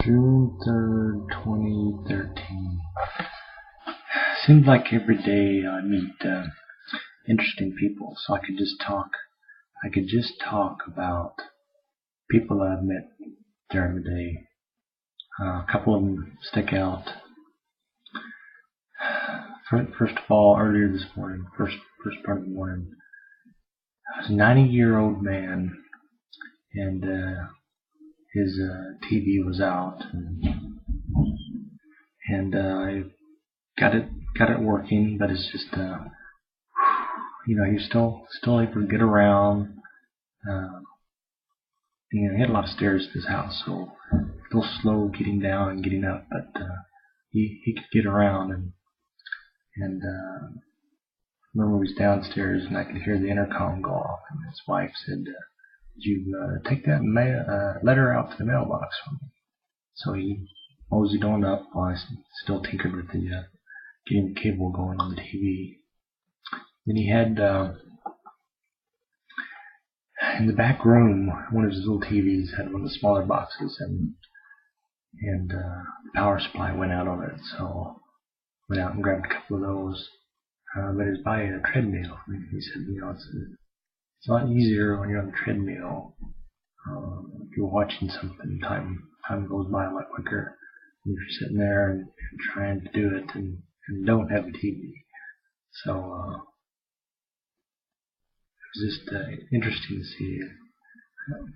June 3rd, 2013. Seems like every day I meet interesting people, so I could just talk about people that I've met during the day. A couple of them stick out. First of all, earlier this morning, first part of the morning, I was a 90-year-old man, and his TV was out, and I got it working, but it's just you're still able to get around. He had a lot of stairs to his house, so a little slow getting down and getting up, but he could get around, and I remember he was downstairs and I could hear the intercom go off, and his wife said, "Did you take that letter out to the mailbox for me?" So he moseyed on up while I still tinkered with the getting the cable going on the TV. Then he had in the back room, one of his little TVs had one of the smaller boxes, and the power supply went out on it, so went out and grabbed a couple of those. But it was by a treadmill. He said, it's a lot easier when you're on the treadmill. If you're watching something, time goes by a lot quicker. If you're sitting there and trying to do it and don't have a TV. So it was just interesting to see if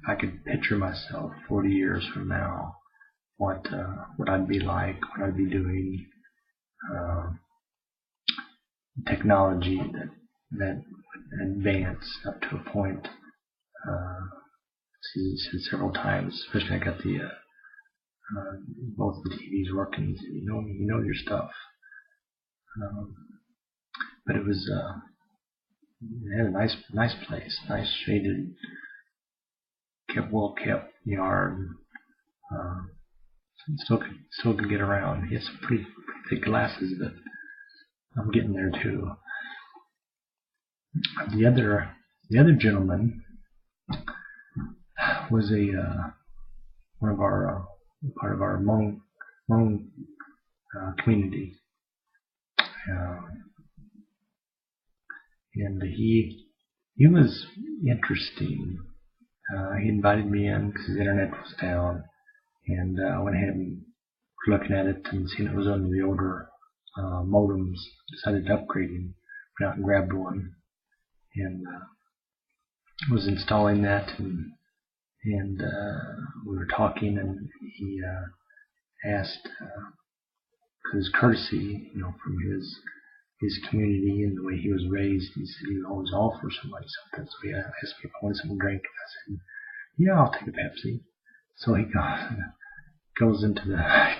I could picture myself 40 years from now, what I'd be like, what I'd be doing. Technology that would advance up to a point. He said several times, especially I got the both the TVs working. He said, you know your stuff. But it was it had a nice place, nice shaded, well kept yard. Still could get around. He had some pretty thick glasses, but I'm getting there too. The other gentleman was one of our part of our Hmong community, and he was interesting. He invited me in because his internet was down, and I went ahead and was looking at it and seeing it was under the older modems. Decided to upgrade him. Went out and grabbed one, and was installing that, and we were talking, and he asked, because courtesy, from his community and the way he was raised, he said he would always offer somebody something. So he asked me if I wanted something to drink, and I said, "Yeah, I'll take a Pepsi." So he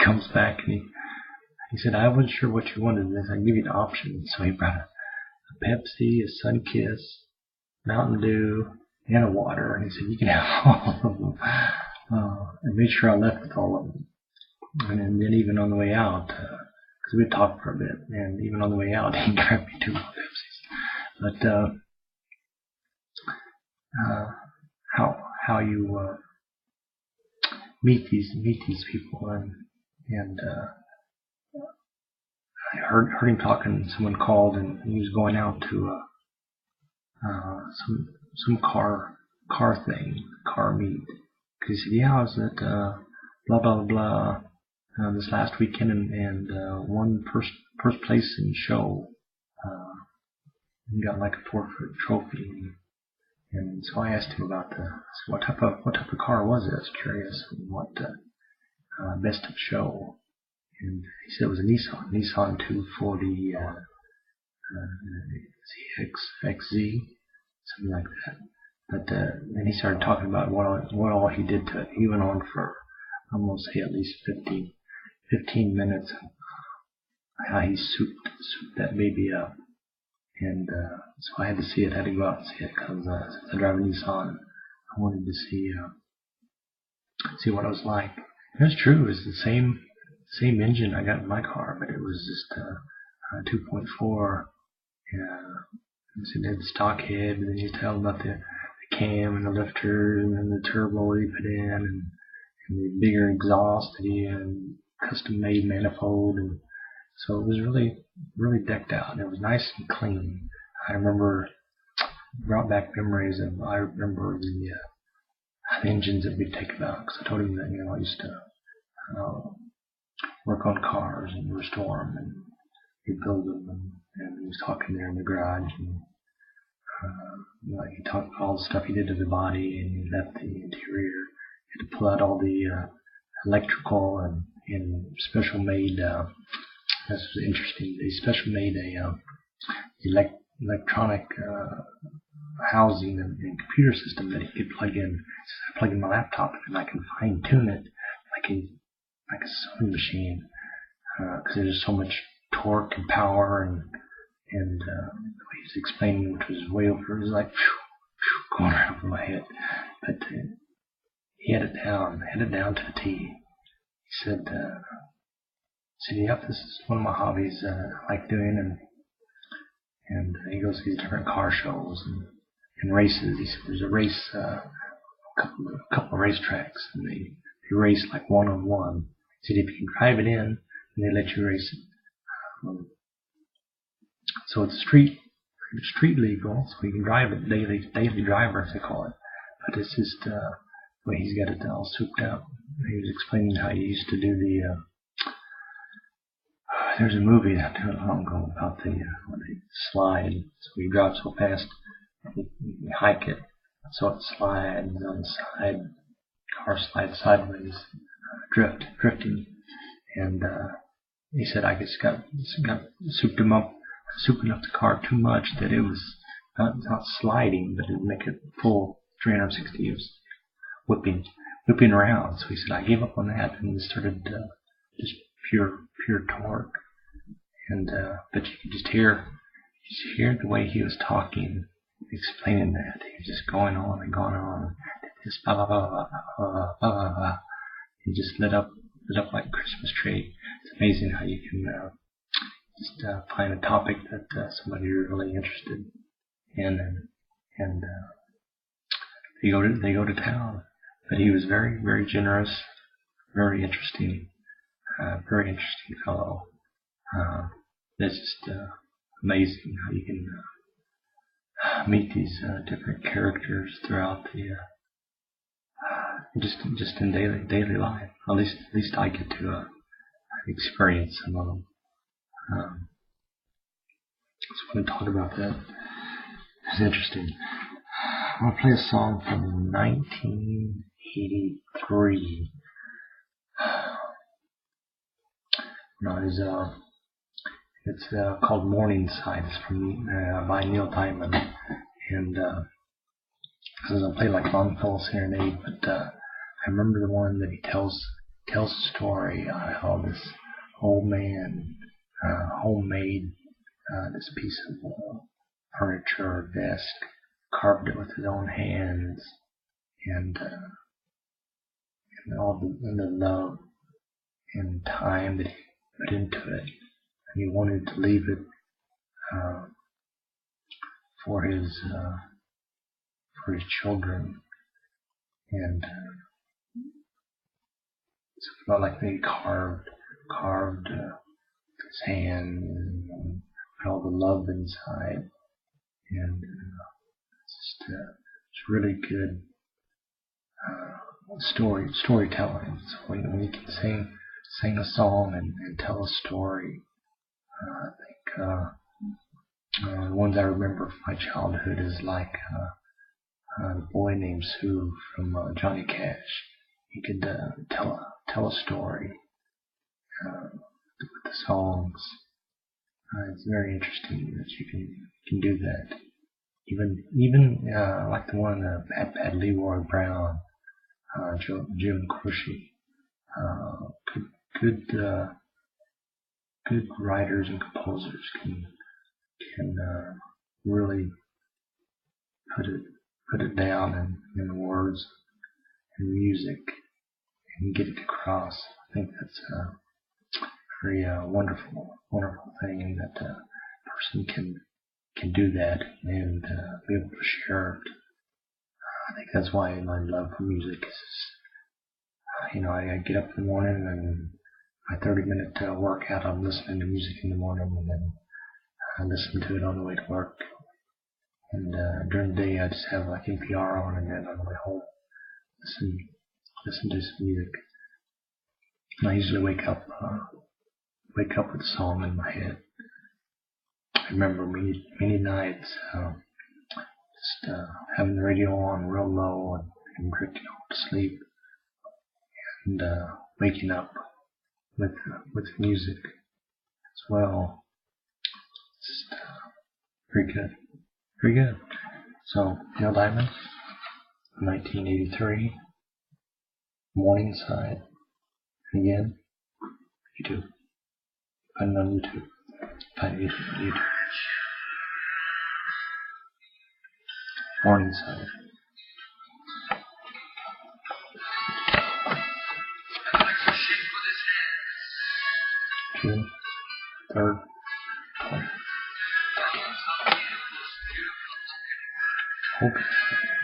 comes back, and he said, "I wasn't sure what you wanted. I said, I give you the options." So he brought a Pepsi, a Sunkist, Mountain Dew, and a water, and he said, "You can have all of them." And made sure I left with all of them. And then even on the way out, because we talked for a bit, and even on the way out, he grabbed me 2 more Pepsis. But how you meet these people, and I heard him talking. Someone called, and he was going out to some car meet. Because he said, "Yeah, I was at blah blah blah this last weekend, and won first place in show. He got like a 4-foot trophy." And so I asked him about what type of car was it. I was curious what best of show. And he said it was a Nissan 240 XZ, something like that. But then he started talking about what all he did to it. He went on for almost at least 15 minutes, how he souped that baby up. And so I had to see it. I had to go out and see it, because since I drive a Nissan, I wanted to see what it was like. It was true. It was the same engine I got in my car, but it was just 2.4. So they had the stock head, and then you tell about the cam and the lifter, and then the turbo he put in, and the bigger exhaust that he had, custom made manifold, and so it was really decked out. And it was nice and clean. I remember brought back memories of I remember the engines that we'd take about, because I told him that I used to work on cars and restore them and rebuild them, and he was talking there in the garage, and he talked all the stuff he did to the body, and he left the interior. He had to pull out all the electrical and special made. This was interesting. They special made a electronic housing and computer system that he could plug in. I plug in my laptop and I can fine tune it like a sewing machine, because there's so much torque and power, and the way he was explaining, which was way over, it was like going right over my head. But he had it down to a T. He said, "Yep, this is one of my hobbies I like doing," and he goes to these different car shows and races. He said there's a race, a couple of racetracks, and they race like one-on-one. He said if you can drive it in, then they let you race it. So it's street legal, so you can drive it, daily driver as they call it. But it's just the way he's got it all souped up. He was explaining how he used to do the. There's a movie not too long ago about when they slide. So you drive so fast, you hike it, so it slides on the side. Car slides sideways, drifting, and he said I just got souping up the car too much that it was not sliding, but it would make it full 360. It was whipping around. So he said I gave up on that and started just pure torque. And but you could just hear the way he was talking, explaining that. He was just going on and going on. Just blah blah blah blah blah blah blah. He just lit up like a Christmas tree. It's amazing how you can just find a topic that somebody you're really interested in, and they go to town. But he was very, very generous, very interesting fellow. It's just amazing how you can meet these different characters throughout the just in daily life. At least I get to experience some of them. Just want to talk about that. It's interesting. I'm gonna play a song from 1983. It's called Morningside. It's from by Neil Diamond, and this is a play like Longfellow Serenade, but I remember the one that he tells a story how this old man homemade this piece of furniture or desk, carved it with his own hands, and all the love and time that he put into it, and he wanted to leave it for his children, and it's about like they carved his hand and put all the love inside, and it's really good storytelling. So when you can sing a song and tell a story, I think the ones I remember from my childhood is like the boy named Sue from Johnny Cash. He could tell a story with the songs. It's very interesting that you can do that. Even like the one Bad Leroy Brown, Jim Croce. Good writers and composers can really put it down in words and music and get it across. I think that's a very wonderful thing, and that a person can do that and be able to share it. I think that's why my love for music I get up in the morning and my 30-minute workout, I'm listening to music in the morning, and then I listen to it on the way to work. And during the day, I just have like NPR on, and then on the way home, listen to some music. And I usually wake up with a song in my head. I remember many nights just having the radio on real low and drifting off to sleep, and waking up with music as well. Just very good, very good. So Neil Diamond, 1983, Morningside. And again, YouTube. Find it on YouTube. Find it on YouTube. Morningside. June 3rd, 20. Okay.